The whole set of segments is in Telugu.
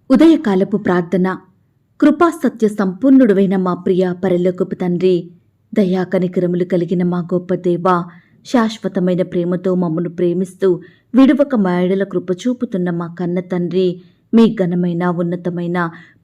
ఉదయకాలపు ప్రార్థన. కృపాసత్య సంపూర్ణుడువైన మా ప్రియ పరలోకపు తండ్రి, దయా కనికరములు కలిగిన మా గొప్ప దేవా, శాశ్వతమైన ప్రేమతో మమ్మను ప్రేమిస్తూ విడువక మాయడల కృప చూపుతున్న మా కన్న తండ్రి, మీ ఘనమైన ఉన్నతమైన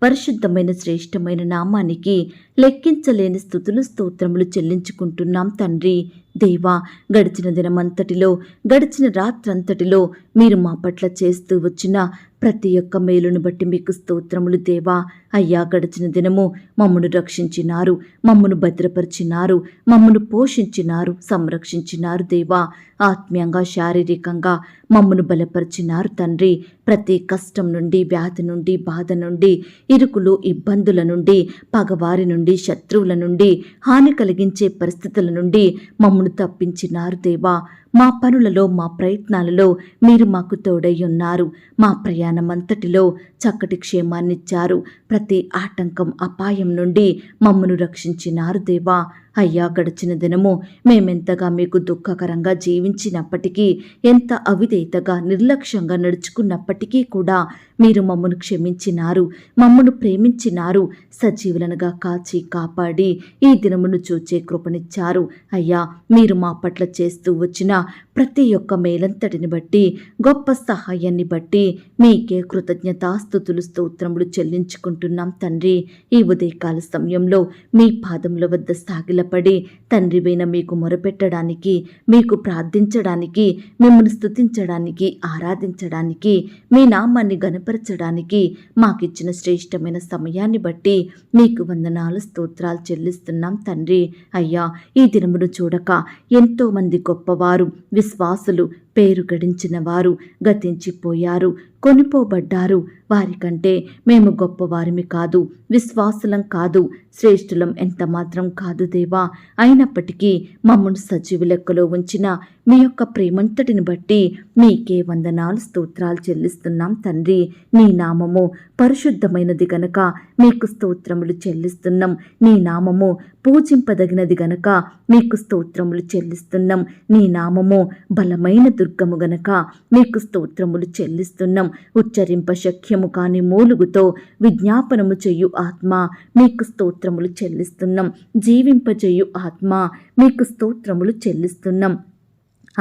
పరిశుద్ధమైన శ్రేష్టమైన నామానికి లెక్కించలేని స్తుతులు స్తోత్రములు చెల్లించుకుంటున్నాం తండ్రి. దేవా, గడిచిన దినమంతటిలో గడిచిన రాత్రంతటిలో మీరు మా పట్ల చేస్తూ వచ్చిన ప్రతి ఒక్క మేలును బట్టి మీకు స్తోత్రములు దేవా. అయ్యా, గడిచిన దినము మమ్మను రక్షించినారు, మమ్మను భద్రపరిచినారు, మమ్మను పోషించినారు, సంరక్షించినారు దేవా. ఆత్మీయంగా శారీరకంగా మమ్మను బలపరిచినారు తండ్రి. ప్రతి కష్టం నుండి, వ్యాధి నుండి, బాధ నుండి, ఇరుకులు ఇబ్బందుల నుండి, పగవారి నుండి, శత్రువుల నుండి, హాని కలిగించే పరిస్థితుల నుండి మమ్మను తప్పించినారు దేవా. మా పనులలో, మా ప్రయత్నాలలో మీరు మాకు తోడై ఉన్నారు. మా ప్రయాణమంతటిలో చక్కటి క్షేమాన్నిచ్చారు. ప్రతి ఆటంకం, అపాయం నుండి మమ్మను రక్షించినారు దేవా. అయ్యా, గడిచిన దినము మేమెంతగా మీకు దుఃఖకరంగా జీవించినప్పటికీ, ఎంత అవిధేయతగా నిర్లక్ష్యంగా నడుచుకున్నప్పటికీ కూడా మీరు మమ్మను క్షమించినారు, మమ్మను ప్రేమించినారు, సజీవులనుగా కాచి కాపాడి ఈ దినమును చూచే కృపనిచ్చారు. అయ్యా, మీరు మా పట్ల చేస్తూ వచ్చిన ప్రతి ఒక్క మేలంతటిని బట్టి, గొప్ప సహాయాన్ని బట్టి మీకే కృతజ్ఞతాస్తుతులు స్తోత్రములు చెల్లించుకుంటున్నాం తండ్రి. ఈ ఉదయకాల సమయంలో మీ పాదముల వద్ద సాగిలపడి తండ్రివైన మీకు మొరపెట్టడానికి, మీకు ప్రార్థించడానికి, మిమ్మల్ని స్తుతించడానికి, ఆరాధించడానికి, మీ నామాన్ని గణపరచడానికి మాకిచ్చిన శ్రేష్టమైన సమయాన్ని బట్టి మీకు వందనాలు స్తోత్రాలు చెల్లిస్తున్నాం తండ్రి. అయ్యా, ఈ దినమును చూడక ఎంతో మంది గొప్పవారు, విశ్వాసులు, పేరు గడించిన వారు గతించిపోయారు, కొనిపోబడ్డారు. వారికంటే మేము గొప్పవారిమి కాదు, విశ్వాసులం కాదు, శ్రేష్ఠులం ఎంత మాత్రం కాదు దేవా. అయినప్పటికీ మమ్మల్ని సజీవ లెక్కలో ఉంచిన మీ యొక్క ప్రేమంతటిని బట్టి మీకే వందనాలు స్తోత్రాలు చెల్లిస్తున్నాం తండ్రి. నీ నామము పరిశుద్ధమైనది గనక మీకు స్తోత్రములు చెల్లిస్తున్నాం. నీ నామము పూజింపదగినది గనక మీకు స్తోత్రములు చెల్లిస్తున్నాం. నీ నామము బలమైన దుర్గము గనక మీకు స్తోత్రములు చెల్లిస్తున్నాం. ఉచ్చరింప శక్యము కాని మూలుగుతో విజ్ఞాపనము చెయ్యు ఆత్మ మీకు స్తోత్రములు చెల్లిస్తున్నాం. జీవింపజేయు ఆత్మ మీకు స్తోత్రములు చెల్లిస్తున్నాం.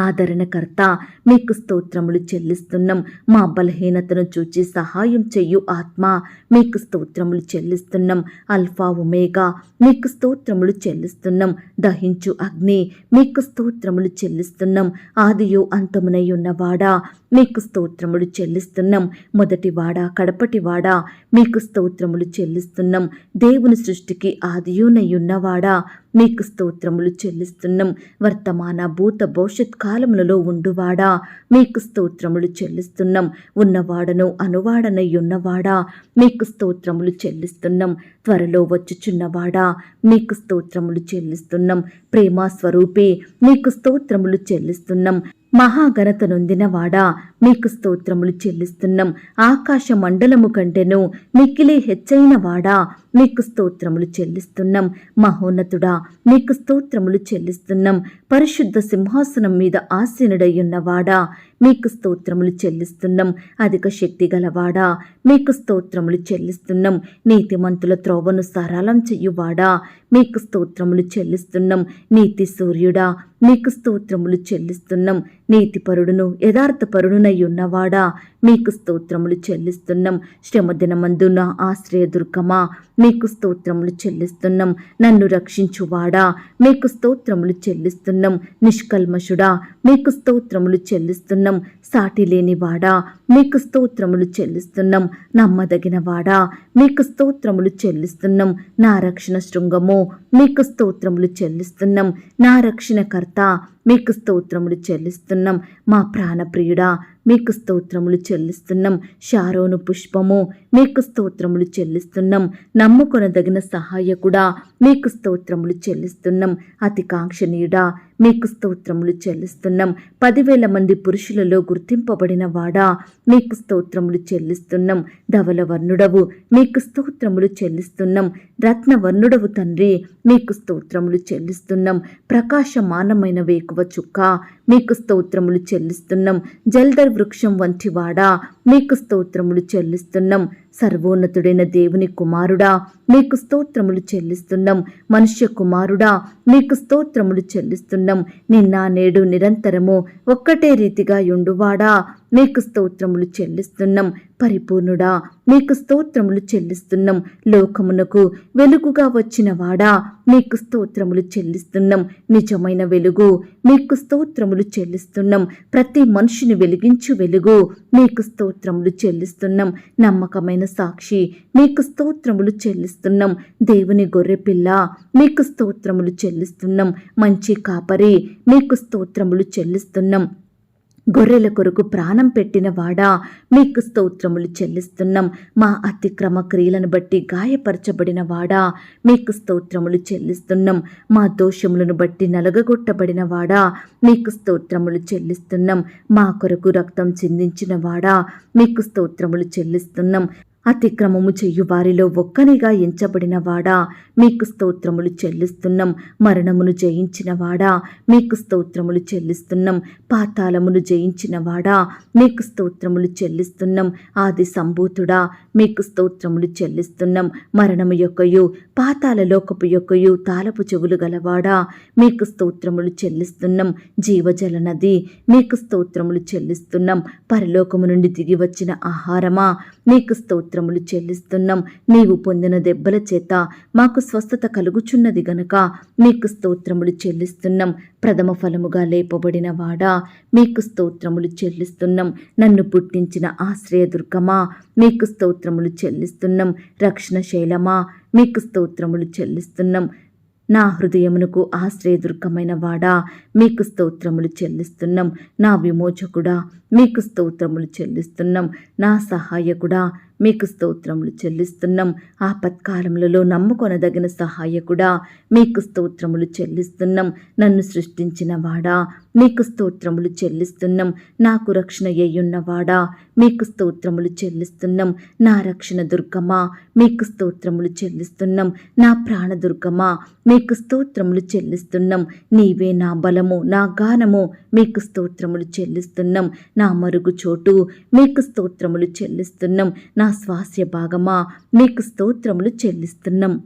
ఆదరణకర్త మీకు స్తోత్రములు చెల్లిస్తున్నాం. మా బలహీనతను చూచి సహాయం చెయ్యు ఆత్మ మీకు స్తోత్రములు చెల్లిస్తున్నాం. అల్ఫా ఒమేగా మీకు స్తోత్రములు చెల్లిస్తున్నాం. దహించు అగ్ని మీకు స్తోత్రములు చెల్లిస్తున్నాం. ఆదియు అంతమునై ఉన్నవాడా మీకు స్తోత్రములు చెల్లిస్తున్నాం. మొదటివాడా కడపటివాడా మీకు స్తోత్రములు చెల్లిస్తున్నాం. దేవుని సృష్టికి ఆదియునై ఉన్నవాడా మీకు స్తోత్రములు చెల్లిస్తున్నాం. వర్తమాన భూత భవిష్యత్ కాలములలో ఉండువాడా మీకు స్తోత్రములు చెల్లిస్తున్నాం. ఉన్నవాడను అనువాడనై ఉన్నవాడా మీకు స్తోత్రములు చెల్లిస్తున్నాం. త్వరలో వచ్చుచున్నవాడా మీకు స్తోత్రములు చెల్లిస్తున్నాం. ప్రేమ స్వరూపి మీకు స్తోత్రములు చెల్లిస్తున్నాం. మహాఘనత నొందినవాడా మీకు స్తోత్రములు చెల్లిస్తున్నాం. ఆకాశ మండలము కంటెను మిక్కిలి హెచ్చైన వాడా మీకు స్తోత్రములు చెల్లిస్తున్నాం. మహోన్నతుడా మీకు స్తోత్రములు చెల్లిస్తున్నాం. పరిశుద్ధ సింహాసనం మీద ఆసీనుడయ్యున్నవాడా మీకు స్తోత్రములు చెల్లిస్తున్నాం. అధిక శక్తి గలవాడా మీకు స్తోత్రములు చెల్లిస్తున్నాం. నీతిమంతుల త్రోవను సరళం చెయ్యువాడా మీకు స్తోత్రములు చెల్లిస్తున్నాం. నీతి సూర్యుడా మీకు స్తోత్రములు చెల్లిస్తున్నాం. నీతిపరుడును యథార్థపరుడునై ఉన్నవాడా మీకు స్తోత్రములు చెల్లిస్తున్నాం. శ్రమ దినమందున ఆశ్రయదుర్గమా మీకు స్తోత్రములు చెల్లిస్తున్నాం. నన్ను రక్షించువాడా మీకు స్తోత్రములు చెల్లిస్తున్నాం. నిష్కల్మషుడా మీకు స్తోత్రములు చెల్లిస్తున్నాం. సాటి లేనివాడా మీకు స్తోత్రములు చెల్లిస్తున్నాం. నమ్మదగిన వాడా మీకు స్తోత్రములు చెల్లిస్తున్నాం. నా రక్షణ శృంగము మీకు స్తోత్రములు చెల్లిస్తున్నాం. నా రక్షణకర్త మీకు స్తోత్రములు చెల్లిస్తున్నాం. మా ప్రాణప్రియుడా మీకు స్తోత్రములు చెల్లిస్తున్నాం. షారోను పుష్పము మీకు స్తోత్రములు చెల్లిస్తున్నాం. నమ్ముకొనదగిన సహాయకుడా మీకు స్తోత్రములు చెల్లిస్తున్నాం. అతి కాంక్షణీయుడా మీకు స్తోత్రములు చెల్లిస్తున్నాం. 10,000 మంది పురుషులలో గుర్తింపబడిన వాడా మీకు స్తోత్రములు చెల్లిస్తున్నాం. ధవల వర్ణుడవు మీకు స్తోత్రములు చెల్లిస్తున్నాం. రత్నవర్ణుడవు తండ్రి మీకు స్తోత్రములు చెల్లిస్తున్నాం. ప్రకాశమానమైన వేకువ చుక్క మీకు స్తోత్రములు చెల్లిస్తున్నాం. జల్దర్ వృక్షం వంటి వాడా మీకు స్తోత్రములు చెల్లిస్తున్నాం. సర్వోన్నతుడైన దేవుని కుమారుడా మీకు స్తోత్రములు చెల్లిస్తున్నాం. మనుష్య కుమారుడా మీకు స్తోత్రములు చెల్లిస్తున్నాం. నిన్న నేడు నిరంతరము ఒక్కటే రీతిగా యుండువాడా మీకు స్తోత్రములు చెల్లిస్తున్నాం. పరిపూర్ణుడా మీకు స్తోత్రములు చెల్లిస్తున్నాం. లోకమునకు వెలుగుగా వచ్చిన వాడా మీకు స్తోత్రములు చెల్లిస్తున్నాం. నిజమైన వెలుగు మీకు స్తోత్రములు చెల్లిస్తున్నాం. ప్రతి మనిషిని వెలిగించు వెలుగు మీకు స్తోత్రములు చెల్లిస్తున్నాం. నమ్మకమైన సాక్షి మీకు స్తోత్రములు చెల్లిస్తున్నాం. దేవుని గొర్రెపిల్ల మీకు స్తోత్రములు చెల్లిస్తున్నాం. మంచి కాపరి మీకు స్తోత్రములు చెల్లిస్తున్నాం. గొర్రెల కొరకు ప్రాణం పెట్టిన వాడా మీకు స్తోత్రములు చెల్లిస్తున్నాం. మా అతిక్రమ క్రియలను బట్టి గాయపరచబడిన వాడా మీకు స్తోత్రములు చెల్లిస్తున్నాం. మా దోషములను బట్టి నలగగొట్టబడిన వాడా మీకు స్తోత్రములు చెల్లిస్తున్నాం. మా కొరకు రక్తం చిందించిన వాడా మీకు స్తోత్రములు చెల్లిస్తున్నాం. అతిక్రమము చెయ్యు వారిలో ఒక్కనిగా ఎంచబడిన వాడా మీకు స్తోత్రములు చెల్లిస్తున్నాం. మరణమును జయించిన వాడా మీకు స్తోత్రములు చెల్లిస్తున్నాం. పాతాళమును జయించిన వాడా మీకు స్తోత్రములు చెల్లిస్తున్నాం. ఆది సంభూతుడా మీకు స్తోత్రములు చెల్లిస్తున్నాం. మరణము యొక్కయు పాతాళ లోకపు యొక్కయు తాళపు చెవులు గలవాడా మీకు స్తోత్రములు చెల్లిస్తున్నాం. జీవజల నది మీకు స్తోత్రములు చెల్లిస్తున్నాం. పరలోకము నుండి దిగి వచ్చిన ఆహారమా మీకు స్తోత్రములు చెల్లిస్తున్నాం. నీవు పొందిన దెబ్బల చేత మాకు స్వస్థత కలుగుచున్నది గనుక మీకు స్తోత్రములు చెల్లిస్తున్నాం. ప్రథమ ఫలముగా లేపబడిన వాడా మీకు స్తోత్రములు చెల్లిస్తున్నాం. నన్ను పుట్టించిన ఆశ్రయదుర్గమా మీకు స్తోత్రములు చెల్లిస్తున్నాం. రక్షణ శైలమా మీకు స్తోత్రములు చెల్లిస్తున్నాం. నా హృదయమునకు ఆశ్రయదుర్గమైన వాడా మీకు స్తోత్రములు చెల్లిస్తున్నాం. నా విమోచకుడా మీకు స్తోత్రములు చెల్లిస్తున్నాం. నా సహాయకుడా మీకు స్తోత్రములు చెల్లిస్తున్నాం. ఆపత్కాలములలో నమ్ముకొనదగిన సహాయకుడా మీకు స్తోత్రములు చెల్లిస్తున్నాం. నన్ను సృష్టించిన వాడా మీకు స్తోత్రములు చెల్లిస్తున్నాం. నాకు రక్షణ అయ్యున్నవాడా మీకు స్తోత్రములు చెల్లిస్తున్నాం. నా రక్షణ దుర్గమా మీకు స్తోత్రములు చెల్లిస్తున్నాం. నా ప్రాణదుర్గమా మీకు స్తోత్రములు చెల్లిస్తున్నాం. నీవే నా బలము నా గానము మీకు స్తోత్రములు చెల్లిస్తున్నాం. నా మరుగు చోటు మీకు స్తోత్రములు చెల్లిస్తున్నాం. నా స్వాస్య భాగమా మీకు స్తోత్రములు చెల్లిస్తున్నాం.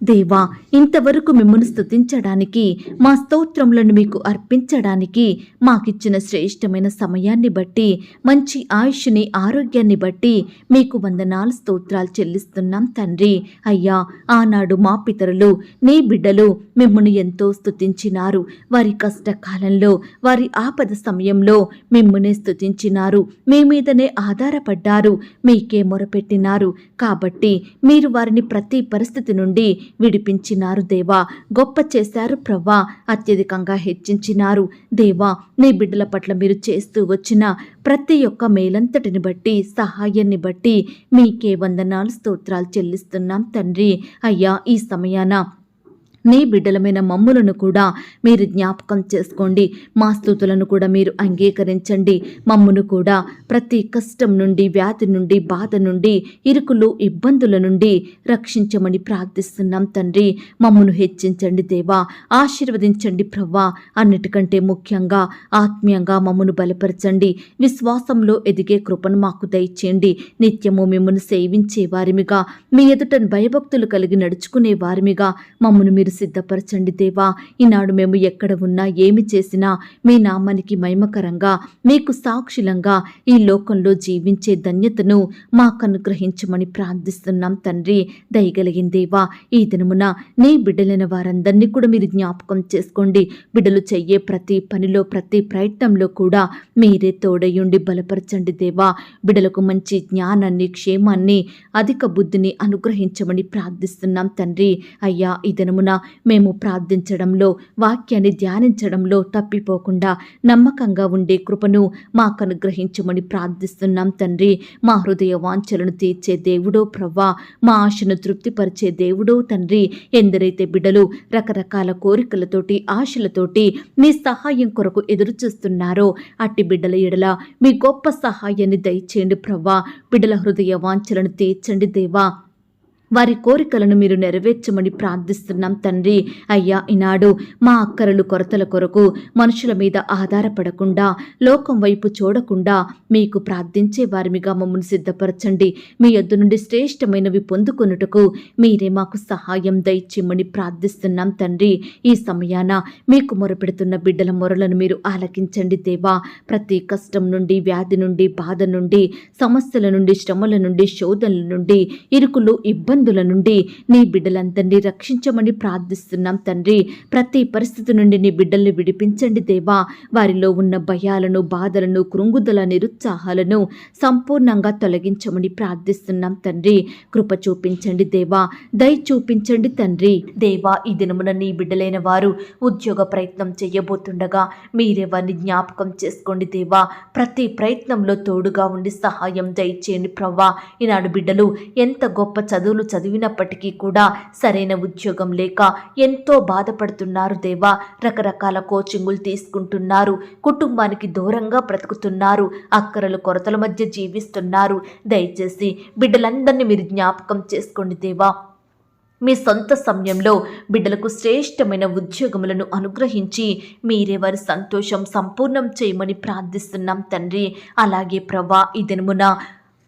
దేవా ఇంతవరకు మిమ్మల్ని స్తుతించడానికి మా స్తోత్రములను మీకు అర్పించడానికి మాకిచ్చిన శ్రేష్టమైన సమయాన్ని బట్టి మంచి ఆయుష్ని ఆరోగ్యాన్ని బట్టి మీకు వందనాలు స్తోత్రాలు చెల్లిస్తున్నాం తండ్రి. అయ్యా ఆనాడు మా పితరులు నీ బిడ్డలు మిమ్మల్ని ఎంతో స్తుతించినారు. వారి కష్టకాలంలో వారి ఆపద సమయంలో మిమ్మల్ని స్తుతించినారు. మీ మీదనే ఆధారపడ్డారు. మీకే మొరపెట్టినారు. కాబట్టి మీరు వారిని ప్రతి పరిస్థితి నుండి విడిపించినారు దేవా. గొప్ప చేశారు ప్రవ్వా. అత్యధికంగా హెచ్చించినారు దేవా. నీ బిడ్డల పట్ల మీరు చేస్తూ వచ్చిన ప్రతి ఒక్క మేలంతటిని బట్టి సహాయాన్ని బట్టి మీకే వందనాలు స్తోత్రాలు చెల్లిస్తున్నాం తండ్రి. అయ్యా ఈ సమయాన నీ బిడ్డలమైన మమ్ములను కూడా మీరు జ్ఞాపకం చేసుకోండి. మా స్తుతులను కూడా మీరు అంగీకరించండి. మమ్మును కూడా ప్రతి కష్టం నుండి వ్యాధి నుండి బాధ నుండి ఇరుకులు ఇబ్బందుల నుండి రక్షించమని ప్రార్థిస్తున్నాం తండ్రి. మమ్మును హెచ్చించండి దేవా. ఆశీర్వదించండి ప్రవ్వా. అన్నిటికంటే ముఖ్యంగా ఆత్మీయంగా మమ్మును బలపరచండి. విశ్వాసంలో ఎదిగే కృపను మాకు దయచేయండి. నిత్యము మిమ్మల్ని సేవించే వారిమిగా మీ ఎదుట భయభక్తులు కలిగి నడుచుకునే వారిమిగా మమ్మును మీరు సిద్ధపరచండి దేవా. ఈనాడు మేము ఎక్కడ ఉన్నా ఏమి చేసినా మీ నామానికి మహిమకరంగా మీకు సాక్షులంగా ఈ లోకంలో జీవించే ధన్యతను మాకు అనుగ్రహించమని ప్రార్థిస్తున్నాం తండ్రి. దయగలిగిన దేవా ఈ దినమున నీ బిడ్డలైన వారందరినీ కూడా మీరు జ్ఞాపకం చేసుకోండి. బిడ్డలు చెయ్యే ప్రతి పనిలో ప్రతి ప్రయత్నంలో కూడా మీరే తోడయుండి బలపరచండి దేవా. బిడ్డలకు మంచి జ్ఞానాన్ని క్షేమాన్ని అధిక బుద్ధిని అనుగ్రహించమని ప్రార్థిస్తున్నాం తండ్రి. అయ్యా ఈ దినమున మేము ప్రార్థించడంలో వాక్యాన్ని ధ్యానించడంలో తప్పిపోకుండా నమ్మకంగా ఉండే కృపను మాకు అనుగ్రహించమని ప్రార్థిస్తున్నాం తండ్రి. మా హృదయ వాంఛలను తీర్చే దేవుడో ప్రవ్వా. మా ఆశను తృప్తిపరిచే దేవుడో తండ్రి. ఎందరైతే బిడ్డలు రకరకాల కోరికలతోటి ఆశలతోటి మీ సహాయం కొరకు ఎదురు చూస్తున్నారో అట్టి బిడ్డల ఎడల మీ గొప్ప సహాయాన్ని దయచేయండి ప్రవ్వా. బిడ్డల హృదయ వాంఛలను తీర్చండి దేవా. వారి కోరికలను మీరు నెరవేర్చమని ప్రార్థిస్తున్నాం తండ్రి. అయ్యా, ఈనాడు మా అక్కరలు కొరతల కొరకు మనుషుల మీద ఆధారపడకుండా, లోకం వైపు చూడకుండా మీకు ప్రార్థించే వారిమిగా మమ్మల్ని సిద్ధపరచండి. మీ యొద్ద నుండి శ్రేష్టమైనవి పొందుకొనుటకు మీరే మాకు సహాయం దయచేయమని ప్రార్థిస్తున్నాం తండ్రి. ఈ సమయాన మీకు మొరపెడుతున్న బిడ్డల మొరలను మీరు ఆలకించండి దేవా. ప్రతి కష్టం నుండి, వ్యాధి నుండి, బాధ నుండి, సమస్యల నుండి, శ్రమల నుండి, శోధనల నుండి, ఇరుకులు, ఇబ్బందుల నుండి నీ బిడ్డలందరినీ రక్షించమని ప్రార్థిస్తున్నాం తండ్రి. ప్రతి పరిస్థితి నుండి నీ బిడ్డల్ని విడిపించండి దేవా. వారిలో ఉన్న భయాలను, బాధలను, కృంగుదల, నిరుత్సాహాలను సంపూర్ణంగా తొలగించమని ప్రార్థిస్తున్నాం తండ్రి. కృప చూపించండి దేవా, దయ చూపించండి తండ్రి. దేవా, ఈ దినమున నీ బిడ్డలైన వారు ఉద్యోగ ప్రయత్నం చేయబోతుండగా మీరే వారిని జ్ఞాపకం చేసుకోండి దేవా. ప్రతి ప్రయత్నంలో తోడుగా ఉండి సహాయం దయచేయండి ప్రవ్వా. ఈనాడు బిడ్డలు ఎంత గొప్ప చదువులు చదివినప్పటికీ కూడా సరైన ఉద్యోగం లేక ఎంతో బాధపడుతున్నారు దేవా. రకరకాల కోచింగులు తీసుకుంటున్నారు, కుటుంబానికి దూరంగా బ్రతుకుతున్నారు, అక్కరలు కొరతల మధ్య జీవిస్తున్నారు. దయచేసి బిడ్డలందరినీ మీరు జ్ఞాపకం చేసుకోండి దేవా. మీ సొంత సమయంలో బిడ్డలకు శ్రేష్టమైన ఉద్యోగములను అనుగ్రహించి మీరే వారి సంతోషం సంపూర్ణం చేయమని ప్రార్థిస్తున్నాం తండ్రి. అలాగే ప్రభా, ఈ దినమున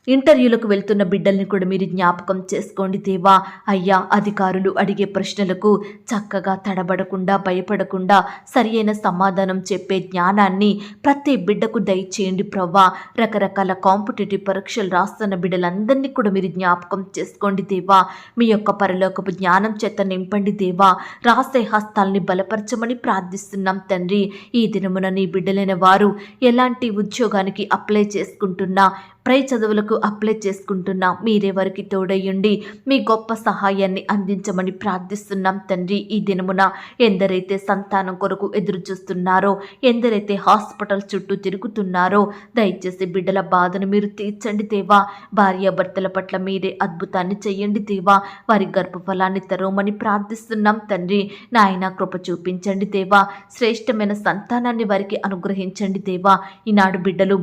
ఇంటర్వ్యూలకు వెళ్తున్న బిడ్డల్ని కూడా మీరు జ్ఞాపకం చేసుకోండి దేవా. అయ్యా, అధికారులు అడిగే ప్రశ్నలకు చక్కగా తడబడకుండా, భయపడకుండా సరి అయిన సమాధానం చెప్పే జ్ఞానాన్ని ప్రతి బిడ్డకు దయచేయండి ప్రవ్వా. రకరకాల కాంపిటేటివ్ పరీక్షలు రాస్తున్న బిడ్డలందరినీ కూడా మీరు జ్ఞాపకం చేసుకోండి దేవా. మీ యొక్క పరలోకపు జ్ఞానం చేత నింపండి దేవా. రాసే హస్తాల్ని బలపరచమని ప్రార్థిస్తున్నాం తండ్రి. ఈ దినమున నీ బిడ్డలైన వారు ఎలాంటి ఉద్యోగానికి అప్లై చేసుకుంటున్నా, పై చదువులకు అప్లై చేసుకుంటున్నా మీరే వారికి తోడయ్యండి. మీ గొప్ప సహాయాన్ని అందించమని ప్రార్థిస్తున్నాం తండ్రి. ఈ దినమున ఎందరైతే సంతానం కొరకు ఎదురు చూస్తున్నారో, ఎందరైతే హాస్పిటల్ చుట్టూ తిరుగుతున్నారో, దయచేసి బిడ్డల బాధను మీరు తీర్చండి దేవా. భార్యాభర్తల పట్ల మీరే అద్భుతాన్ని చెయ్యండి దేవా. వారి గర్భఫలాన్ని తెరవమని ప్రార్థిస్తున్నాం తండ్రి. నాయన, కృప చూపించండి దేవా. శ్రేష్టమైన సంతానాన్ని వారికి అనుగ్రహించండి దేవా. ఈనాడు బిడ్డలు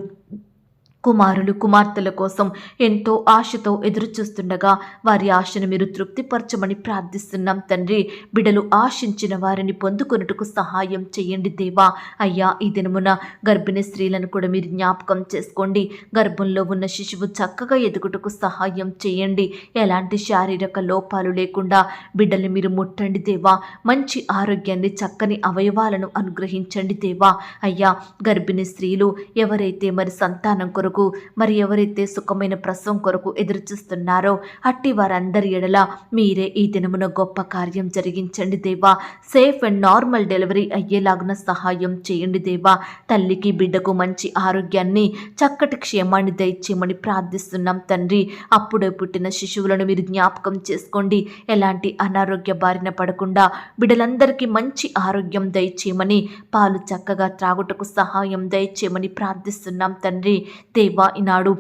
కుమారులు, కుమార్తెల కోసం ఎంతో ఆశతో ఎదురు చూస్తుండగా వారి ఆశను మీరు తృప్తిపరచమని ప్రార్థిస్తున్నాం తండ్రి. బిడ్డలు ఆశించిన వారిని పొందుకొనుటకు సహాయం చేయండి దేవా. అయ్యా, ఈ దినమున గర్భిణీ స్త్రీలను కూడా మీరు జ్ఞాపకం చేసుకోండి. గర్భంలో ఉన్న శిశువు చక్కగా ఎదుగుటకు సహాయం చేయండి. ఎలాంటి శారీరక లోపాలు లేకుండా బిడ్డల్ని మీరు ముట్టండి దేవా. మంచి ఆరోగ్యాన్ని, చక్కని అవయవాలను అనుగ్రహించండి దేవా. అయ్యా, గర్భిణీ స్త్రీలు ఎవరైతే మరి సంతానం కొరకు, మరి ఎవరైతే సుఖమైన ప్రసవం కొరకు ఎదురు చూస్తున్నారో అట్టి వారందరి ఎడల మీరే ఈ దినమున గొప్ప కార్యం జరిగించండి దేవా. సేఫ్ అండ్ నార్మల్ డెలివరీ అయ్యేలాగున సహాయం చేయండి దేవా. తల్లికి, బిడ్డకు మంచి ఆరోగ్యాన్ని, చక్కటి క్షేమాన్ని దయచేయమని ప్రార్థిస్తున్నాం తండ్రి. అప్పుడే పుట్టిన శిశువులను మీరు జ్ఞాపకం చేసుకోండి. ఎలాంటి అనారోగ్య బారిన పడకుండా బిడ్డలందరికీ మంచి ఆరోగ్యం దయచేయమని, పాలు చక్కగా త్రాగుటకు సహాయం దయచేయమని ప్రార్థిస్తున్నాం తండ్రి. దేవా, ఈనాడు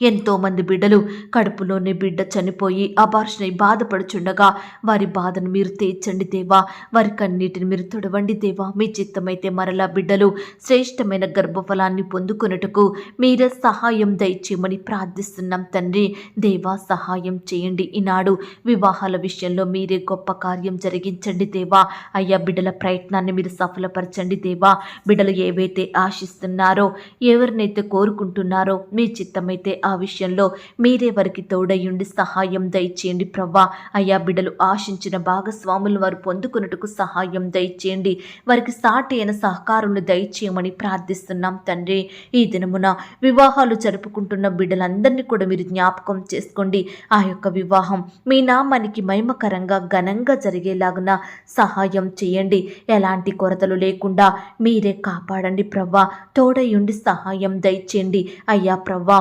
ఎంతోమంది బిడ్డలు కడుపులోనే బిడ్డ చనిపోయి అబార్షణై బాధపడుచుండగా వారి బాధను మీరు తీర్చండి దేవా. వారి కన్నీటిని మీరు తొడవండి దేవా. మీ చిత్తమైతే మరలా బిడ్డలు శ్రేష్టమైన గర్భఫలాన్ని పొందుకొనుటకు మీరే సహాయం దయచేయమని ప్రార్థిస్తున్నాం తండ్రి. దేవా, సహాయం చేయండి. ఈనాడు వివాహాల విషయంలో మీరే గొప్ప కార్యం జరిగించండి దేవా. అయ్యా, బిడ్డల ప్రయత్నాన్ని మీరు సఫలపరచండి దేవా. బిడ్డలు ఏవైతే ఆశిస్తున్నారో, ఎవరినైతే కోరుకుంటున్నారో మీ చిత్తమైతే ఆ విషయంలో మీరే వారికి తోడయ్యుండి సహాయం దయచేయండి ప్రవ్వా. అయ్యా, బిడ్డలు ఆశించిన భాగస్వాములు వారు పొందుకున్నట్టుకు సహాయం దయచేయండి. వారికి సాటి అయిన సహకారులను దయచేయమని ప్రార్థిస్తున్నాం తండ్రి. ఈ దినమున వివాహాలు జరుపుకుంటున్న బిడ్డలందరినీ కూడా మీరు జ్ఞాపకం చేసుకోండి. ఆ యొక్క వివాహం మీ నామానికి మహిమకరంగా, ఘనంగా జరిగేలాగున సహాయం చేయండి. ఎలాంటి కొరతలు లేకుండా మీరే కాపాడండి ప్రవ్వా. తోడయ్యుండి సహాయం దయచేయండి. అయ్యా ప్రవ్వా,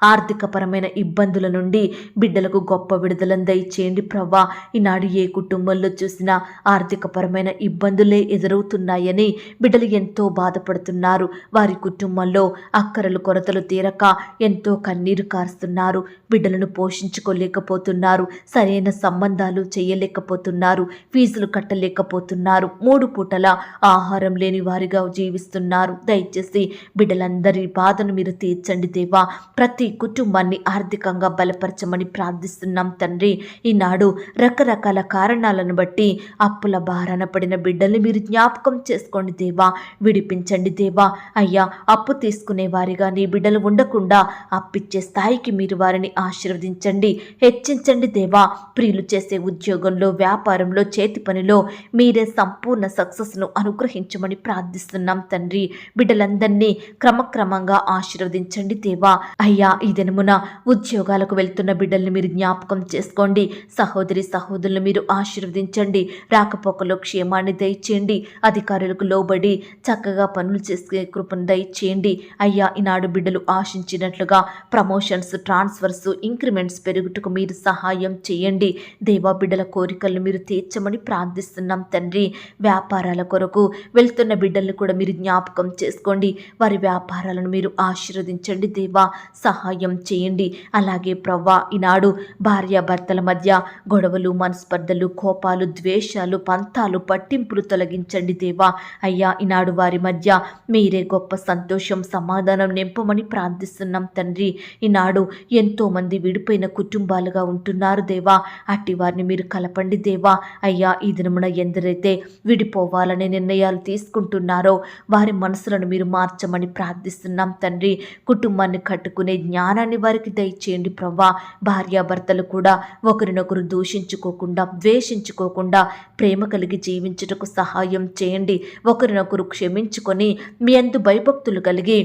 ఆర్థికపరమైన ఇబ్బందుల నుండి బిడ్డలకు గొప్ప విడుదలను దయచేయండి ప్రవ్వా. ఈనాడు ఏ కుటుంబంలో చూసినా ఆర్థికపరమైన ఇబ్బందులే ఎదురవుతున్నాయని బిడ్డలు ఎంతో బాధపడుతున్నారు. వారి కుటుంబంలో అక్కరలు, కొరతలు తీరక ఎంతో కన్నీరు కారుస్తున్నారు. బిడ్డలను పోషించుకోలేకపోతున్నారు, సరైన సంబంధాలు చేయలేకపోతున్నారు, ఫీజులు కట్టలేకపోతున్నారు, 3 పూటల ఆహారం లేని వారిగా జీవిస్తున్నారు. దయచేసి బిడ్డలందరి బాధను మీరు తీర్చండి దేవా. ప్రతి కుటుంబాన్ని ఆర్థికంగా బలపరచమని ప్రార్థిస్తున్నాం తండ్రి. ఈనాడు రకరకాల కారణాలను బట్టి అప్పుల బారాన పడిన బిడ్డల్ని మీరు జ్ఞాపకం చేసుకోండి దేవా, విడిపించండి దేవా. అయ్యా, అప్పు తీసుకునే వారిగా నీ బిడ్డలు ఉండకుండా అప్పిచ్చే స్థాయికి మీరు వారిని ఆశీర్వదించండి, హెచ్చించండి దేవా. ప్రియులు చేసే ఉద్యోగంలో, వ్యాపారంలో, చేతి పనిలో మీరే సంపూర్ణ సక్సెస్ను అనుగ్రహించమని ప్రార్థిస్తున్నాం తండ్రి. బిడ్డలందరినీ క్రమక్రమంగా ఆశీర్వదించండి దేవా. అయ్యా, ఈ దినమున ఉద్యోగాలకు వెళ్తున్న బిడ్డల్ని మీరు జ్ఞాపకం చేసుకోండి. సహోదరి సహోదరులు మీరు ఆశీర్వదించండి. రాకపోకలో క్షేమాన్ని దయచేయండి. అధికారులకు లోబడి చక్కగా పనులు చేసే కృపను దయచేయండి. అయ్యా, ఈనాడు బిడ్డలు ఆశించినట్లుగా ప్రమోషన్స్, ట్రాన్స్ఫర్స్, ఇంక్రిమెంట్స్ పెరుగుటకు మీరు సహాయం చేయండి దేవా. బిడ్డల కోరికలను మీరు తీర్చమని ప్రార్థిస్తున్నాం తండ్రి. వ్యాపారాల కొరకు వెళ్తున్న బిడ్డలను కూడా మీరు జ్ఞాపకం చేసుకోండి. వారి వ్యాపారాలను మీరు ఆశీర్వదించండి దేవా, సహాయం చేయండి. అలాగే ప్రవ్వా, ఈనాడు భార్యాభర్తల మధ్య గొడవలు, మనస్పర్ధలు, కోపాలు, ద్వేషాలు, పంతాలు, పట్టింపులు తొలగించండి దేవా. అయ్యా, ఈనాడు వారి మధ్య మీరే గొప్ప సంతోషం, సమాధానం నింపమని ప్రార్థిస్తున్నాం తండ్రి. ఈనాడు ఎంతోమంది విడిపోయిన కుటుంబాలుగా ఉంటున్నారు దేవా, అట్టి వారిని మీరు కలపండి దేవా. అయ్యా, ఈ దినమున ఎందరైతే విడిపోవాలనే నిర్ణయాలు తీసుకుంటున్నారో వారి మనసులను మీరు మార్చమని ప్రార్థిస్తున్నాం తండ్రి. కుటుంబాన్ని కట్టుకునే జ్ఞానాన్ని వారికి దయచేయండి ప్రవ్వా. భార్యాభర్తలు కూడా ఒకరినొకరు దూషించుకోకుండా, ద్వేషించుకోకుండా ప్రేమ కలిగి జీవించుటకు సహాయం చేయండి. ఒకరినొకరు క్షమించుకొని మీ యందు భయభక్తులు కలిగి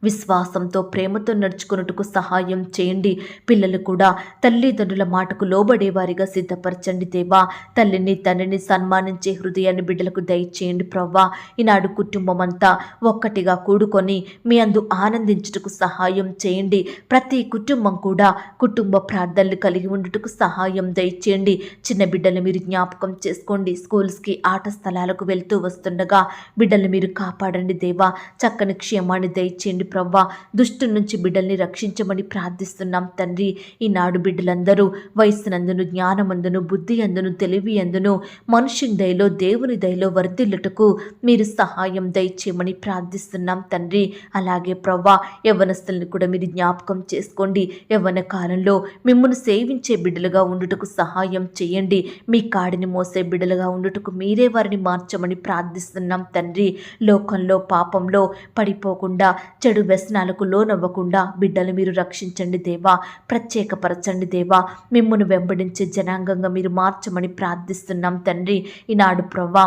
విశ్వాసంతో, ప్రేమతో నడుచుకున్నట్టుకు సహాయం చేయండి. పిల్లలు కూడా తల్లిదండ్రుల మాటకు లోబడేవారిగా సిద్ధపరచండి దేవా. తల్లిని తండ్రిని సన్మానించే హృదయాన్ని బిడ్డలకు దయచేయండి ప్రవ్వా. ఈనాడు కుటుంబం అంతా ఒక్కటిగా కూడుకొని మీ అందు ఆనందించుటకు సహాయం చేయండి. ప్రతి కుటుంబం కూడా కుటుంబ ప్రార్థనలు కలిగి ఉండుటకు సహాయం దయచేయండి. చిన్న బిడ్డలు మీరు జ్ఞాపకం చేసుకోండి. స్కూల్స్కి, ఆట స్థలాలకు వెళ్తూ వస్తుండగా బిడ్డలు మీరు కాపాడండి దేవా. చక్కని క్షేమాన్ని దయచేయండి ప్రవ్వా. దుష్టు నుంచి బిడ్డల్ని రక్షించమని ప్రార్థిస్తున్నాం తండ్రి. ఈనాడు బిడ్డలందరూ వయస్సునందును, జ్ఞానమందును, బుద్ధి అందును, తెలివి అందును, మనుషుని దయలో, దేవుని దయలో వర్ధిల్లుటకు మీరు సహాయం దయచేయమని ప్రార్థిస్తున్నాం తండ్రి. అలాగే ప్రవ్వా, యవ్వనస్తుల్ని కూడా మీరు జ్ఞాపకం చేసుకోండి. యవ్వన కాలంలో మిమ్మల్ని సేవించే బిడ్డలుగా ఉండుటకు సహాయం చేయండి. మీ కాడిని మోసే బిడ్డలుగా ఉండుటకు మీరే వారిని మార్చమని ప్రార్థిస్తున్నాం తండ్రి. లోకంలో, పాపంలో పడిపోకుండా, చెడు వ్యసనాలకు లోనవ్వకుండా బిడ్డలు మీరు రక్షించండి దేవా. ప్రత్యేకపరచండి దేవా. మిమ్మును వెంబడించే జనాంగంగా మీరు మార్చమని ప్రార్థిస్తున్నాం తండ్రి. ఈనాడు ప్రవ్వా,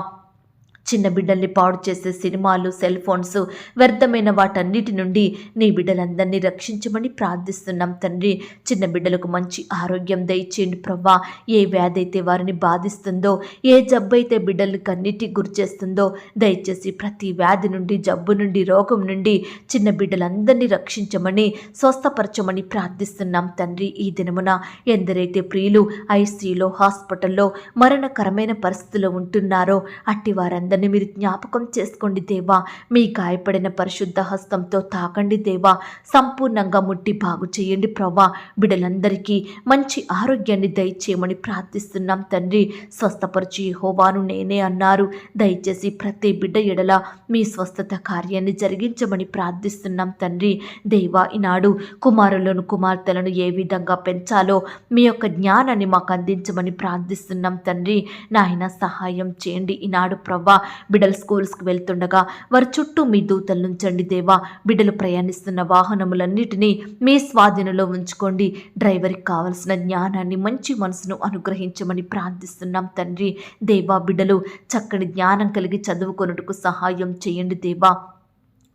చిన్న బిడ్డల్ని పాడు చేసే సినిమాలు, సెల్ ఫోన్స్, వ్యర్థమైన వాటన్నిటి నుండి నీ బిడ్డలందరినీ రక్షించమని ప్రార్థిస్తున్నాం తండ్రి. చిన్న బిడ్డలకు మంచి ఆరోగ్యం దయచేయండి ప్రవ్వా. ఏ వ్యాధి అయితే వారిని బాధిస్తుందో, ఏ జబ్బు అయితే బిడ్డల్ని కన్నిటి గురిచేస్తుందో దయచేసి ప్రతి వ్యాధి నుండి, జబ్బు నుండి, రోగం నుండి చిన్న బిడ్డలందరినీ రక్షించమని, స్వస్థపరచమని ప్రార్థిస్తున్నాం తండ్రి. ఈ దినమున ఎందరైతే ప్రియులు ఐసీయూలో, హాస్పిటల్లో మరణకరమైన పరిస్థితుల్లో ఉంటున్నారో అట్టి వారందరూ మీరు జ్ఞాపకం చేసుకోండి దేవా. మీ గాయపడిన పరిశుద్ధ హస్తంతో తాకండి దేవా. సంపూర్ణంగా ముట్టి బాగు చేయండి ప్రవ్వా. బిడ్డలందరికీ మంచి ఆరోగ్యాన్ని దయచేయమని ప్రార్థిస్తున్నాం తండ్రి. స్వస్థపరిచి యెహోవాను నేనే అన్నారు. దయచేసి ప్రతి బిడ్డ ఎడల మీ స్వస్థత కార్యాన్ని జరిగించమని ప్రార్థిస్తున్నాం తండ్రి. దేవా, ఈనాడు కుమారులను, కుమార్తెలను ఏ విధంగా పెంచాలో మీ యొక్క జ్ఞానాన్ని మాకు అందించమని ప్రార్థిస్తున్నాం తండ్రి. నాయన సహాయం చేయండి. ఈనాడు ప్రవ్వా, బిడ్డలు స్కూల్స్కి వెళ్తుండగా వారి చుట్టూ మీ దూతలు నుంచండి దేవా. బిడ్డలు ప్రయాణిస్తున్న వాహనములన్నిటినీ మీ స్వాధీనంలో ఉంచుకోండి. డ్రైవర్కి కావలసిన జ్ఞానాన్ని, మంచి మనసును అనుగ్రహించమని ప్రార్థిస్తున్నాం తండ్రి. దేవా, బిడ్డలు చక్కని జ్ఞానం కలిగి చదువుకొనుటకు సహాయం చేయండి దేవా.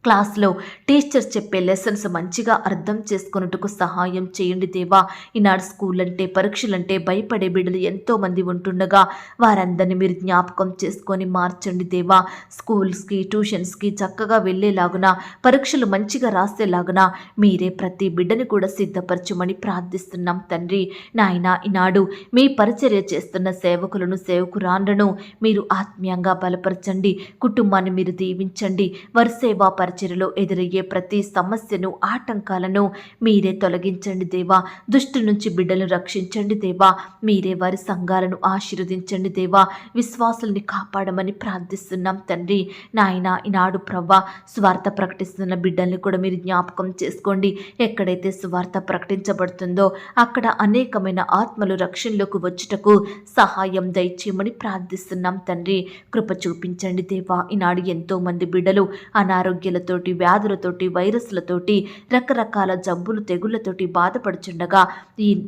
క్లాస్లో టీచర్స్ చెప్పే లెసన్స్ మంచిగా అర్థం చేసుకున్నట్టుకు సహాయం చేయండి దేవా. ఈనాడు స్కూల్ అంటే, పరీక్షలంటే భయపడే బిడ్డలు ఎంతోమంది ఉంటుండగా వారందరినీ మీరు జ్ఞాపకం చేసుకొని మార్చండి దేవా. స్కూల్స్కి, ట్యూషన్స్కి చక్కగా వెళ్ళేలాగున, పరీక్షలు మంచిగా రాసేలాగున మీరే ప్రతి బిడ్డని కూడా సిద్ధపరచమని ప్రార్థిస్తున్నాం తండ్రి. నాయన, ఈనాడు మీ పరిచర్య చేస్తున్న సేవకులను, సేవకురాండ్రను మీరు ఆత్మీయంగా బలపరచండి. కుటుంబాన్ని మీరు దీవించండి. వారి సేవా పరిచర్యలో ఎదురయ్యే ప్రతి సమస్యను, ఆటంకాలను మీరే తొలగించండి దేవా. దుష్టు నుంచి బిడ్డలను రక్షించండి దేవా. మీరే వారి సంఘాలను ఆశీర్వదించండి దేవా. విశ్వాసుల్ని కాపాడమని ప్రార్థిస్తున్నాం తండ్రి. నాయన ఈనాడు ప్రవ్వా సువార్త ప్రకటిస్తున్న బిడ్డల్ని కూడా మీరు జ్ఞాపకం చేసుకోండి. ఎక్కడైతే సువార్త ప్రకటించబడుతుందో అక్కడ అనేకమైన ఆత్మలు రక్షణలోకి వచ్చుటకు సహాయం దయచేయమని ప్రార్థిస్తున్నాం తండ్రి. కృప చూపించండి దేవా. ఈనాడు ఎంతో మంది బిడ్డలు అనారోగ్యాలతోటి, వ్యాధులతోటి, వైరస్లతోటి, రకరకాల జబ్బులు, తెగుళ్లతోటి బాధపడుచుండగా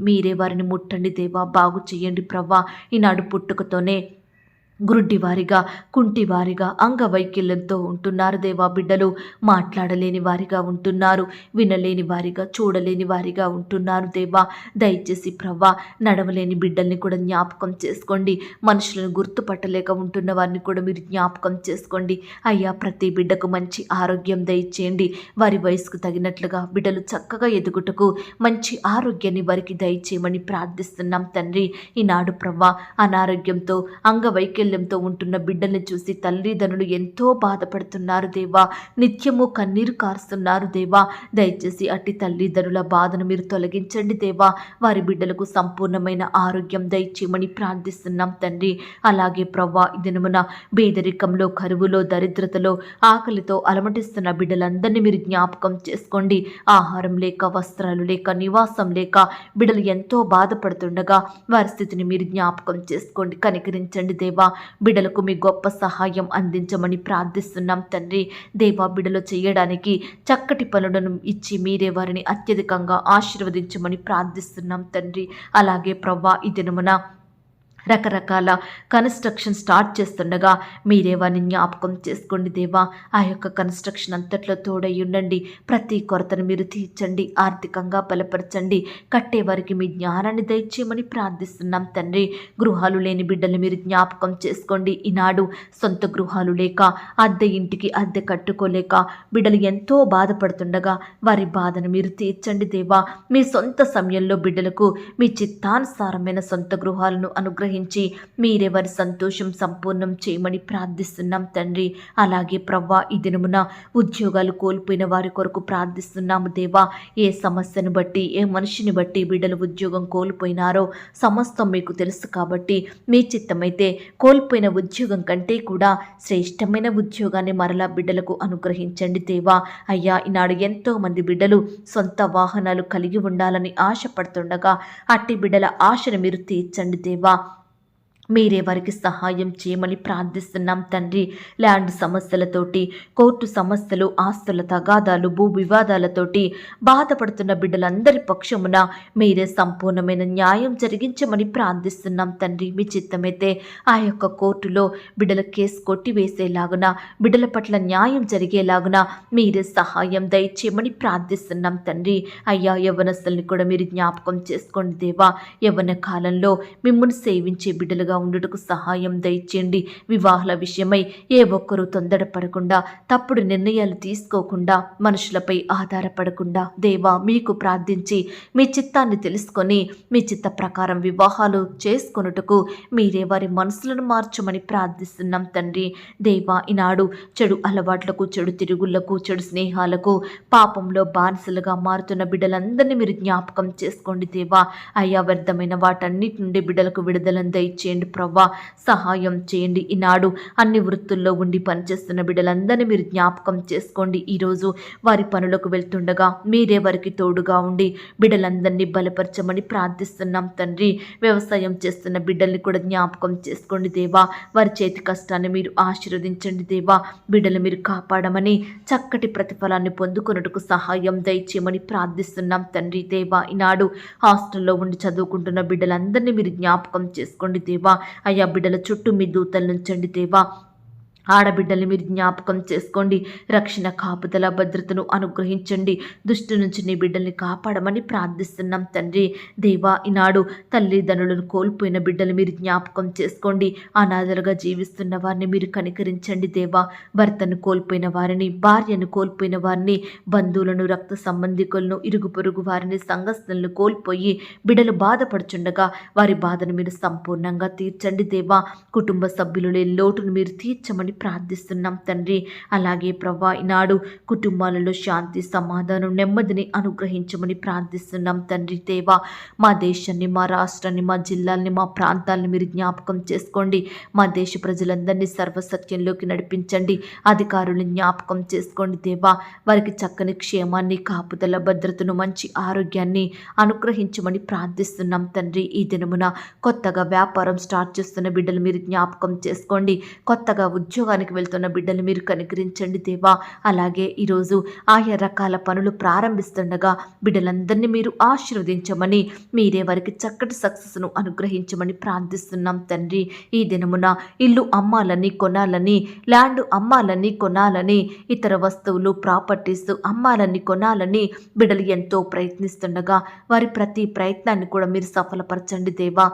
మీరే వారిని ముట్టండి దేవా. బాగు చేయండి ప్రవ్వా. ఈనాడు పుట్టుకతోనే గురుడ్డివారిగా, కుంటివారిగా, అంగవైకల్యంతో ఉంటున్నారు దేవా. బిడ్డలు మాట్లాడలేని వారిగా ఉంటున్నారు, వినలేని వారిగా, చూడలేని వారిగా ఉంటున్నారు దేవా. దయచేసి ప్రవ్వా నడవలేని బిడ్డల్ని కూడా జ్ఞాపకం చేసుకోండి. మనుషులను గుర్తుపట్టలేక ఉంటున్న వారిని కూడా మీరు జ్ఞాపకం చేసుకోండి అయ్యా. ప్రతి బిడ్డకు మంచి ఆరోగ్యం దయచేయండి. వారి వయసుకు తగినట్లుగా బిడ్డలు చక్కగా ఎదుగుటకు మంచి ఆరోగ్యాన్ని వారికి దయచేయమని ప్రార్థిస్తున్నాం తండ్రి. ఈనాడు ప్రవ్వా అనారోగ్యంతో, అంగవైకల్యంతో ఉంటున్న బిడ్డల్ని చూసి తల్లిదండ్రులు ఎంతో బాధపడుతున్నారు దేవా. నిత్యము కన్నీరు కారుస్తున్నారు దేవా. దయచేసి అట్టి తల్లిదండ్రుల బాధను మీరు తొలగించండి దేవా. వారి బిడ్డలకు సంపూర్ణమైన ఆరోగ్యం దయచేయమని ప్రార్థిస్తున్నాం తండ్రి. అలాగే ప్రవ్వా ఈ దినమున పేదరికంలో, కరువులో, దరిద్రతలో, ఆకలితో అలమటిస్తున్న బిడ్డలందరినీ మీరు జ్ఞాపకం చేసుకోండి. ఆహారం లేక, వస్త్రాలు లేక, నివాసం లేక బిడ్డలు ఎంతో బాధపడుతుండగా వారి స్థితిని మీరు జ్ఞాపకం చేసుకోండి. కనికరించండి దేవా. బిడ్డలకు మీ గొప్ప సహాయం అందించమని ప్రార్థిస్తున్నాం తండ్రి. దేవా బిడ్డలు చేయడానికి చక్కటి పనులను ఇచ్చి మీరే వారిని అత్యధికంగా ఆశీర్వదించమని ప్రార్థిస్తున్నాం తండ్రి. అలాగే ప్రవ్వా ఈ దినమున రకరకాల కన్స్ట్రక్షన్ స్టార్ట్ చేస్తుండగా మీరే వారిని జ్ఞాపకం చేసుకోండి దేవా. ఆ యొక్క కన్స్ట్రక్షన్ అంతట్లో తోడై ఉండండి. ప్రతి కొరతను మీరు తీర్చండి, ఆర్థికంగా బలపరచండి. కట్టేవారికి మీ జ్ఞానాన్ని దయచేయమని ప్రార్థిస్తున్నాం తండ్రి. గృహాలు లేని బిడ్డలు మీరు జ్ఞాపకం చేసుకోండి. ఈనాడు సొంత గృహాలు లేక, అద్దె ఇంటికి అద్దె కట్టుకోలేక బిడ్డలు ఎంతో బాధపడుతుండగా వారి బాధను మీరు తీర్చండి దేవా. మీ సొంత సమయంలో బిడ్డలకు మీ చిత్తానుసారమైన సొంత గృహాలను అనుగ్రహించి మీరే వారి సంతోషం సంపూర్ణం చేయమని ప్రార్థిస్తున్నాం తండ్రి. అలాగే ప్రవ్వా ఈ దినమున ఉద్యోగాలు కోల్పోయిన వారి కొరకు ప్రార్థిస్తున్నాము దేవా. ఏ సమస్యను బట్టి, ఏ మనిషిని బట్టి బిడ్డలు ఉద్యోగం కోల్పోయినారో సమస్తం మీకు తెలుసు కాబట్టి మీ చిత్తమైతే కోల్పోయిన ఉద్యోగం కంటే కూడా శ్రేష్టమైన ఉద్యోగాన్ని మరలా బిడ్డలకు అనుగ్రహించండి దేవా. అయ్యా ఈనాడు ఎంతో మంది బిడ్డలు సొంత వాహనాలు కలిగి ఉండాలని ఆశపడుతుండగా అట్టి బిడ్డల ఆశను మీరు తీర్చండి దేవా. మీరే వారికి సహాయం చేయమని ప్రార్థిస్తున్నాం తండ్రి. ల్యాండ్ సమస్యలతోటి, కోర్టు సమస్యలు, ఆస్తుల తగాదాలు, భూ వివాదాలతోటి బాధపడుతున్న బిడ్డలందరి పక్షమున మీరే సంపూర్ణమైన న్యాయం జరిగించమని ప్రార్థిస్తున్నాం తండ్రి. మీ చిత్తమైతే ఆ యొక్క కోర్టులో బిడ్డల కేసు కొట్టివేసేలాగున, బిడ్డల పట్ల న్యాయం జరిగేలాగున మీరే సహాయం దయచేయమని ప్రార్థిస్తున్నాం తండ్రి. అయ్యా యవ్వనస్తుల్ని కూడా మీరు జ్ఞాపకం చేసుకోండి దేవా. యవ్వన కాలంలో మిమ్మల్ని సేవించే బిడ్డలుగా ఉండుటకు సహాయం దయచేయండి. వివాహాల విషయమై ఏ ఒక్కరూ తొందరపడకుండా, తప్పుడు నిర్ణయాలు తీసుకోకుండా, మనుషులపై ఆధారపడకుండా దేవా మీకు ప్రార్థించి మీ చిత్తాన్ని తెలుసుకొని మీ చిత్త ప్రకారం వివాహాలు చేసుకొనుటకు మీరే వారి మనసులను మార్చమని ప్రార్థిస్తున్నాం తండ్రి. దేవా ఈనాడు చెడు అలవాట్లకు, చెడు తిరుగుళ్లకు, చెడు స్నేహాలకు, పాపంలో బానిసలుగా మారుతున్న బిడ్డలందరినీ మీరు జ్ఞాపకం చేసుకోండి దేవా. అయ్యా వ్యర్థమైన వాటన్నిటి నుండి బిడ్డలకు విడుదలను దయచేయండి ప్రవ్వా. సహాయం చేయండి. ఈనాడు అన్ని వృత్తుల్లో ఉండి పనిచేస్తున్న బిడ్డలందరినీ మీరు జ్ఞాపకం చేసుకోండి. ఈరోజు వారి పనులకు వెళ్తుండగా మీరే వారికి తోడుగా ఉండి బిడ్డలందరినీ బలపరచమని ప్రార్థిస్తున్నాం తండ్రి. వ్యవసాయం చేస్తున్న బిడ్డల్ని కూడా జ్ఞాపకం చేసుకోండి దేవా. వారి చేతి కష్టాన్ని మీరు ఆశీర్వదించండి దేవా. బిడ్డలు మీరు కాపాడమని, చక్కటి ప్రతిఫలాన్ని పొందుకొనుటకు సహాయం దయచేయమని ప్రార్థిస్తున్నాం తండ్రి. దేవా ఈనాడు హాస్టల్లో ఉండి చదువుకుంటున్న బిడ్డలందరినీ మీరు జ్ఞాపకం చేసుకోండి దేవా. అయ్యా బిడ్డల చుట్టూ మీ దూతలు నుంచండి దేవా. ఆడబిడ్డల్ని మీరు జ్ఞాపకం చేసుకోండి. రక్షణ, కాపుదల, భద్రతను అనుగ్రహించండి. దుష్టు నుంచి నీ బిడ్డల్ని కాపాడమని ప్రార్థిస్తున్నాం తండ్రి. దేవా ఈనాడు తల్లిదండ్రులను కోల్పోయిన బిడ్డలు మీరు జ్ఞాపకం చేసుకోండి. అనాథలుగా జీవిస్తున్న వారిని మీరు కనికరించండి దేవా. భర్తను కోల్పోయిన వారిని, భార్యను కోల్పోయిన వారిని, బంధువులను, రక్త సంబంధికులను, ఇరుగు పొరుగు వారిని, సంఘస్థులను కోల్పోయి బిడ్డలు బాధపడుచుండగా వారి బాధను మీరు సంపూర్ణంగా తీర్చండి దేవా. కుటుంబ సభ్యులు లేని లోటును మీరు తీర్చమని ప్రార్థిస్తున్నాం తండ్రి. అలాగే ప్రభా ఈనాడు కుటుంబాలలో శాంతి, సమాధానం, నెమ్మదిని అనుగ్రహించమని ప్రార్థిస్తున్నాం తండ్రి. దేవా మా దేశాన్ని, మా రాష్ట్రాన్ని, మా జిల్లాల్ని, మా ప్రాంతాలను మీరు జ్ఞాపకం చేసుకోండి. మా దేశ ప్రజలందరినీ సర్వసత్యంలోకి నడిపించండి. అధికారులను జ్ఞాపకం చేసుకోండి దేవా. వారికి చక్కని క్షేమాన్ని, కాపుదల, భద్రతను, మంచి ఆరోగ్యాన్ని అనుగ్రహించమని ప్రార్థిస్తున్నాం తండ్రి. ఈ దినమున కొత్తగా వ్యాపారం స్టార్ట్ చేస్తున్న బిడ్డలు మీరు జ్ఞాపకం చేసుకోండి. కొత్తగా ఉద్యోగానికి వెళ్తున్న బిడ్డలు మీరు కనికరించండి దేవా. అలాగే ఈరోజు ఆయా రకాల పనులు ప్రారంభిస్తుండగా బిడ్డలందరినీ మీరు ఆశీర్వదించమని, మీరే వారికి చక్కటి సక్సెస్ను అనుగ్రహించమని ప్రార్థిస్తున్నాం తండ్రి. ఈ దినమున ఇల్లు అమ్మాలని, కొనాలని, ల్యాండ్ అమ్మాలని, కొనాలని, ఇతర వస్తువులు, ప్రాపర్టీస్ అమ్మాలని, కొనాలని బిడ్డలు ఎంతో ప్రయత్నిస్తుండగా వారి ప్రతి ప్రయత్నాన్ని కూడా మీరు సఫలపరచండి దేవా.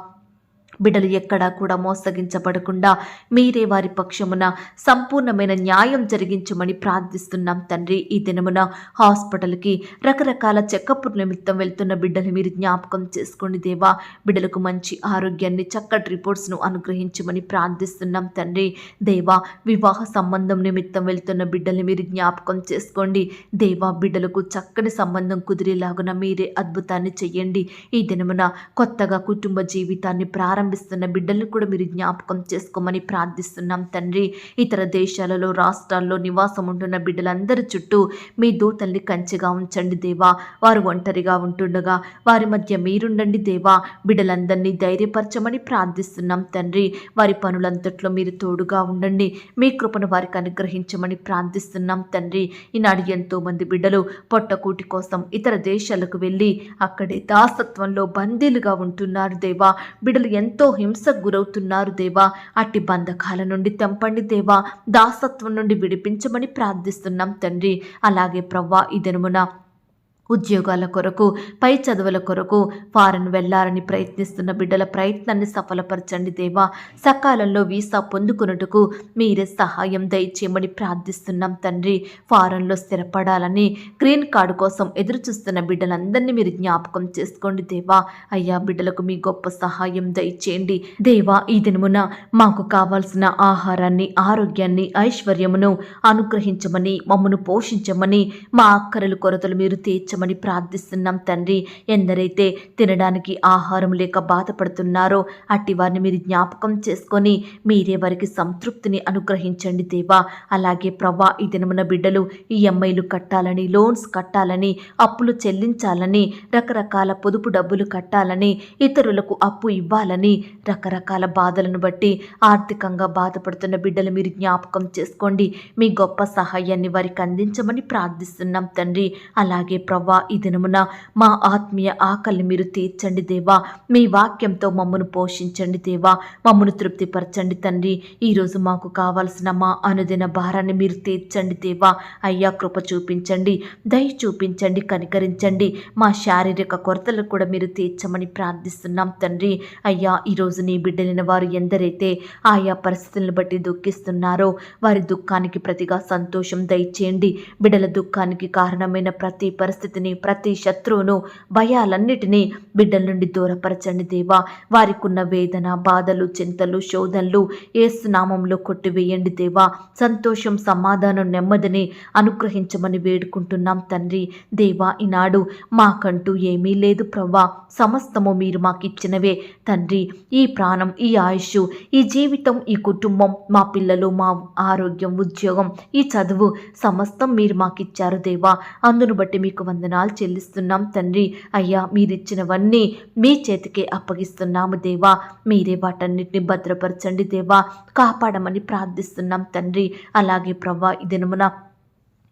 బిడ్డలు ఎక్కడా కూడా మోసగించబడకుండా మీరే వారి పక్షమున సంపూర్ణమైన న్యాయం జరిగించమని ప్రార్థిస్తున్నాం తండ్రి. ఈ దినమున హాస్పిటల్కి రకరకాల చెకప్ నిమిత్తం వెళ్తున్న బిడ్డలు మీరు జ్ఞాపకం చేసుకోండి దేవా. బిడ్డలకు మంచి ఆరోగ్యాన్ని, చక్కటి రిపోర్ట్స్ను అనుగ్రహించమని ప్రార్థిస్తున్నాం తండ్రి. దేవా వివాహ సంబంధం నిమిత్తం వెళ్తున్న బిడ్డలు మీరు జ్ఞాపకం చేసుకోండి దేవా. బిడ్డలకు చక్కని సంబంధం కుదిరేలాగున మీరే అద్భుతాన్ని చెయ్యండి. ఈ దినమున కొత్తగా కుటుంబ జీవితాన్ని ప్రారంభిస్తున్న బిడ్డలను కూడా మీరు జ్ఞాపకం చేసుకోమని ప్రార్థిస్తున్నాం తండ్రి. ఇతర దేశాలలో, రాష్ట్రాల్లో నివాసం ఉంటున్న బిడ్డలందరి చుట్టూ మీ దూతల్ని కంచెగా ఉంచండి దేవా. వారు ఒంటరిగా ఉంటుండగా వారి మధ్య మీరుండండి దేవా. బిడ్డలందరినీ ధైర్యపరచమని ప్రార్థిస్తున్నాం తండ్రి. వారి పనులంతట్లో మీరు తోడుగా ఉండండి. మీ కృపను వారికి అనుగ్రహించమని ప్రార్థిస్తున్నాం తండ్రి. ఈనాడు ఎంతో మంది బిడ్డలు పొట్టకూటి కోసం ఇతర దేశాలకు వెళ్ళి అక్కడే దాసత్వంలో బందీలుగా ఉంటున్నారు దేవా. బిడ్డలు ఎంతో హింసకు గురవుతున్నారు దేవా. అట్టి బంధకాల నుండి తెంపండి దేవా. దాసత్వం నుండి విడిపించమని ప్రార్థిస్తున్నాం తండ్రి. అలాగే ప్రవ్వా ఈ దినమున ఉద్యోగాల కొరకు, పై చదువుల కొరకు ఫారెన్ వెళ్లాలని ప్రయత్నిస్తున్న బిడ్డల ప్రయత్నాన్ని సఫలపరచండి దేవా. సకాలంలో వీసా పొందుకున్నట్టుకు మీరే సహాయం దయచేయమని ప్రార్థిస్తున్నాం తండ్రి. ఫారెన్లో స్థిరపడాలని, గ్రీన్ కార్డు కోసం ఎదురు చూస్తున్న బిడ్డలందరినీ మీరు జ్ఞాపకం చేసుకోండి దేవా. అయ్యా బిడ్డలకు మీ గొప్ప సహాయం దయచేయండి దేవా. ఈ దినమున మాకు కావాల్సిన ఆహారాన్ని, ఆరోగ్యాన్ని, ఐశ్వర్యమును అనుగ్రహించమని, మమ్మను పోషించమని, మా అక్కరలు కొరతలు మీరు తీర్చమని ప్రార్థిస్తున్నాం తండ్రి. ఎందరైతే తినడానికి ఆహారం లేక బాధపడుతున్నారో అట్టి వారిని మీరు జ్ఞాపకం చేసుకొని మీరే వారికి సంతృప్తిని అనుగ్రహించండి దేవా. అలాగే ప్రవ్వా ఈ దినమున బిడ్డలు ఈఎంఐలు కట్టాలని, లోన్స్ కట్టాలని, అప్పులు చెల్లించాలని, రకరకాల పొదుపు డబ్బులు కట్టాలని, ఇతరులకు అప్పు ఇవ్వాలని, రకరకాల బాధలను బట్టి ఆర్థికంగా బాధపడుతున్న బిడ్డలు మీరు జ్ఞాపకం చేసుకోండి. మీ గొప్ప సహాయాన్ని వారికి అందించమని ప్రార్థిస్తున్నాం తండ్రి. అలాగే ప్రవ్వా ఈ దినమున మా ఆత్మీయ ఆకలిని మీరు తీర్చండి దేవా. మీ వాక్యంతో మమ్మను పోషించండి దేవా. మమ్మను తృప్తిపరచండి తండ్రి. ఈరోజు మాకు కావాల్సిన మా అనుదిన భారాన్ని మీరు తీర్చండి దేవా. అయ్యా కృప చూపించండి, దయ చూపించండి, కనికరించండి. మా శారీరక కొరతలు కూడా మీరు తీర్చమని ప్రార్థిస్తున్నాం తండ్రి. అయ్యా ఈరోజు నీ బిడ్డలైన వారు ఎందరైతే ఆయా పరిస్థితులను బట్టి దుఃఖిస్తున్నారో వారి దుఃఖానికి ప్రతిగా సంతోషం దయచేయండి. బిడ్డల దుఃఖానికి కారణమైన ప్రతి పరిస్థితిని, ప్రతి శత్రువును, భయాలన్నిటినీ బిడ్డల నుండి దూరపరచండి దేవా. వారికున్న వేదన, బాధలు, చింతలు, శోధనలు యేసు నామములో కొట్టివేయండి దేవా. సంతోషం, సమాధానం, నెమ్మదిని అనుగ్రహించమని వేడుకుంటున్నాం తండ్రి. దేవా ఈనాడు మాకంటూ ఏమీ లేదు ప్రవ్వా. సమస్తము మీరు మాకిచ్చినవే తండ్రి. ఈ ప్రాణం, ఈ ఆయుష్, ఈ జీవితం, ఈ కుటుంబం, మా పిల్లలు, మా ఆరోగ్యం, ఉద్యోగం, ఈ చదువు సమస్తం మీరు మాకిచ్చారు దేవా. అందును బట్టి మీకు వందనాలు చెల్లిస్తున్నాం తండ్రి. అయ్యా మీరిచ్చినవన్నీ మీ చేతికే అప్పగిస్తున్నాము దేవా. మీరే వాటన్నిటిని భద్రపరచండి దేవా. కాపాడమని ప్రార్థిస్తున్నాం తండ్రి. అలాగే ప్రవ్వా ఈ దినమున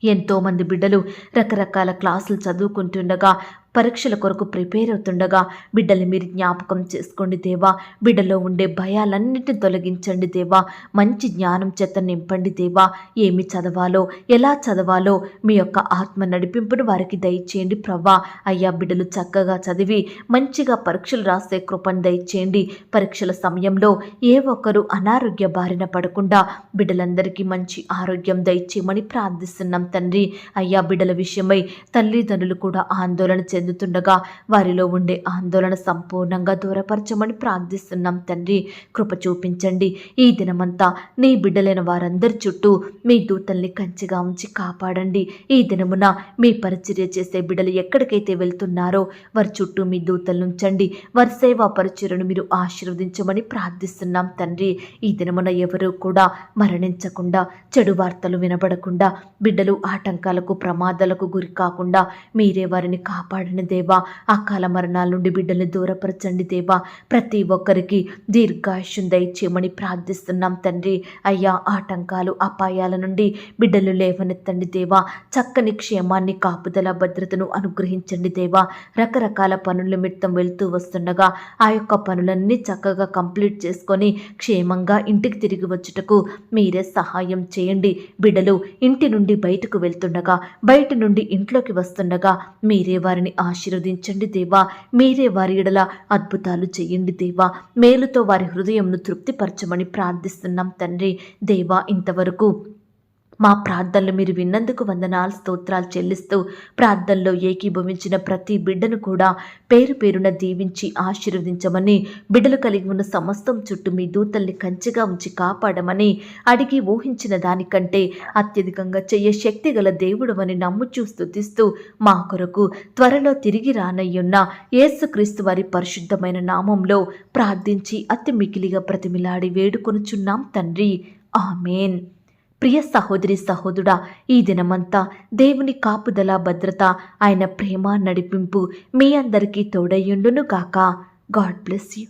ఎంతోమంది బిడ్డలు రకరకాల క్లాసులు చదువుకుంటుండగా, పరీక్షల కొరకు ప్రిపేర్ అవుతుండగా బిడ్డల్ని మీరు జ్ఞాపకం చేసుకోండి దేవా. బిడ్డలో ఉండే భయాలన్నిటిని తొలగించండి దేవా. మంచి జ్ఞానం చేత నింపండి దేవా. ఏమి చదవాలో, ఎలా చదవాలో మీ యొక్క ఆత్మ నడిపింపును వారికి దయచేయండి ప్రవ్వా. అయ్యా బిడ్డలు చక్కగా చదివి మంచిగా పరీక్షలు రాసే కృపను దయచేయండి. పరీక్షల సమయంలో ఏ ఒక్కరు అనారోగ్య బారిన పడకుండా బిడ్డలందరికీ మంచి ఆరోగ్యం దయచేయమని ప్రార్థిస్తున్నాం తండ్రి. అయ్యా బిడ్డల విషయమై తల్లిదండ్రులు కూడా ఆందోళన చెంది చెందుతుండగా వారిలో ఉండే ఆందోళన సంపూర్ణంగా దూరపరచమని ప్రార్థిస్తున్నాం తండ్రి. కృప చూపించండి. ఈ దినమంతా నీ బిడ్డలైన వారందరి చుట్టూ మీ దూతల్ని కంచిగా ఉంచి కాపాడండి. ఈ దినమున మీ పరిచర్య చేసే బిడ్డలు ఎక్కడికైతే వెళ్తున్నారో వారి చుట్టూ మీ దూతలను ఉంచండి. వారి సేవా పరిచర్యను మీరు ఆశీర్వదించమని ప్రార్థిస్తున్నాం తండ్రి. ఈ దినమున ఎవరూ కూడా మరణించకుండా, చెడు వార్తలు వినబడకుండా, బిడ్డలు ఆటంకాలకు ప్రమాదాలకు గురి కాకుండా మీరే వారిని కాపాడని దేవా. అకాల మరణాల నుండి బిడ్డల్ని దూరపరచండి దేవా. ప్రతి ఒక్కరికి దీర్ఘాయుష్యం దయచేయమని ప్రార్థిస్తున్నాం తండ్రి. అయ్యా, ఆటంకాలు అపాయాల నుండి బిడ్డలు లేవనెత్తండి దేవా. చక్కని క్షేమాన్ని, కాపుదల, భద్రతను అనుగ్రహించండి దేవా. రకరకాల పనుల నిమిత్తం వెళ్తూ వస్తుండగా ఆ యొక్క పనులన్నీ చక్కగా కంప్లీట్ చేసుకొని క్షేమంగా ఇంటికి తిరిగి వచ్చుటకు మీరే సహాయం చేయండి. బిడ్డలు ఇంటి నుండి బయటకు వెళ్తుండగా, బయట నుండి ఇంట్లోకి వస్తుండగా మీరే వారిని ఆశీర్వదించండి దేవా. మీరే వారి ఎడల అద్భుతాలు చేయండి దేవా. మేలుతో వారి హృదయంను తృప్తిపరచమని ప్రార్థిస్తున్నాం తండ్రి. దేవా, ఇంతవరకు మా ప్రార్థనలు మీరు విన్నందుకు వందనాలు, స్తోత్రాలు చెల్లిస్తూ ప్రార్థనలో ఏకీభవించిన ప్రతి బిడ్డను కూడా పేరు పేరున దీవించి ఆశీర్వదించమని, బిడ్డలు కలిగి ఉన్న సమస్తం చుట్టూ మీ దూతల్ని కంచెగా ఉంచి కాపాడమని, అడిగి ఊహించిన దానికంటే అత్యధికంగా చెయ్య శక్తి గల దేవుడవని నమ్ముచూ స్తుతిస్తూ మా కొరకు త్వరలో తిరిగి రానయ్యున్న యేసుక్రీస్తు వారి పరిశుద్ధమైన నామంలో ప్రార్థించి అతి మికిలిగా ప్రతిమిలాడి వేడుకొనుచున్నాం తండ్రి. ఆమేన్. ప్రియ సహోదరి, సహోదరుడా, ఈ దినమంతా దేవుని కాపుదల, భద్రత, ఆయన ప్రేమ, నడిపింపు మీ అందరికీ తోడయ్యుండును గాక. God bless you.